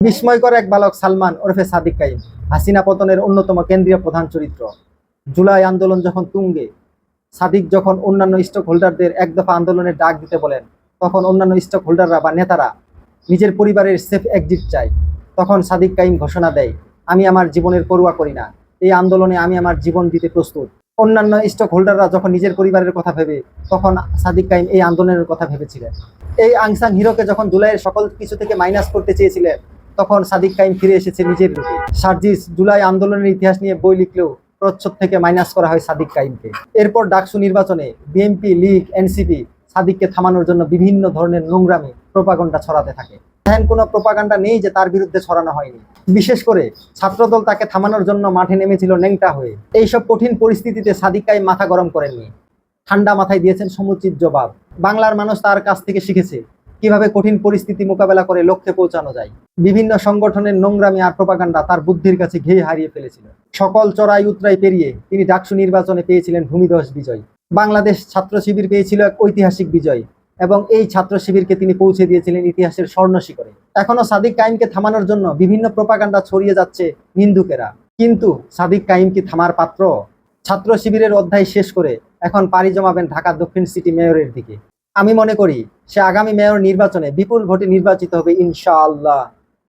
বিস্ময়কর এক বালক সালমান ওরফে সাদিক কাইম, হাসিনা পতনের অন্যতম কেন্দ্রীয় প্রধান চরিত্র। জুলাই আন্দোলন যখন তুঙ্গে, সাদিক যখন অন্যান্য স্টক হোল্ডারদের এক দফা আন্দোলনের ডাক দিতে বলেন, তখন অন্যান্য স্টক হোল্ডাররা বা নেতারা নিজের পরিবারের সেফ এক্সিট চায়। তখন সাদিক কাইম ঘোষণা দেয়, আমি আমার জীবনের পরোয়া করি না, এই আন্দোলনে আমি আমার জীবন দিতে প্রস্তুত। অন্যান্য স্টক হোল্ডাররা যখন নিজের পরিবারের কথা ভেবে, তখন সাদিক কাইম এই আন্দোলনের কথা ভেবেছিলেন। এই আংসাং হিরোকে যখন জুলাইয়ের সকল কিছু থেকে মাইনাস করতে চেয়েছিলেন, তখন সাদিক কাইম ফিরে এসেছে নিজের রূপে। সার্জিস জুলাই আন্দোলনের ইতিহাস নিয়ে বই লিখলেও প্রচ্ছদ থেকে মাইনাস করা হয় সাদিক কাইমকে। এরপর ডাকসু নির্বাচনে বিএনপি, লীগ, এনসিপি সাদিককে থামানোর জন্য বিভিন্ন ধরনের নোংরামি প্রোপাগান্ডা ছড়াতে থাকে। এমন কোনো প্রোপাগান্ডা নেই যে তার বিরুদ্ধে ছড়ানো হয়নি। বিশেষ করে ছাত্রদল তাকে থামানোর জন্য মাঠে নেমেছিল ন্যাংটা হয়ে। এইসব কঠিন পরিস্থিতিতে সাদিক কাইম মাথা গরম করেননি, ঠান্ডা মাথায় দিয়েছেন সমুচিত জবাব। বাংলার মানুষ তার কাছ থেকে শিখেছে কিভাবে কঠিন পরিস্থিতি মোকাবেলা করে লক্ষ্যে পৌঁছানো যায়। বিভিন্ন সংগঠনের নোংরামি আর প্রোপাগান্ডা তার বুদ্ধির কাছে ঘেয়ে হারিয়ে ফেলেছিল। সকল চড়াই উতরাই পেরিয়ে তিনি ডাকসু নির্বাচনে পেয়েছিলেন ভূমিধস বিজয়। বাংলাদেশ ছাত্র শিবির পেয়েছিল এক ঐতিহাসিক বিজয়, এবং এই ছাত্র শিবিরকে তিনি পৌঁছে দিয়েছিলেন ইতিহাসের স্বর্ণ শিখরে। এখনো সাদিক কাইমকে থামানোর জন্য বিভিন্ন প্রোপাগান্ডা ছড়িয়ে যাচ্ছে নিন্দুকেরা, কিন্তু সাদিক কাইম কি থামার পাত্র? ছাত্র শিবিরের অধ্যায় শেষ করে এখন পাড়ি জমাবেন ঢাকা দক্ষিণ সিটি মেয়রের দিকে। আমি মনে করি সে আগামী মেয়র নির্বাচনে বিপুল ভোটে নির্বাচিত হবে ইনশাআল্লাহ।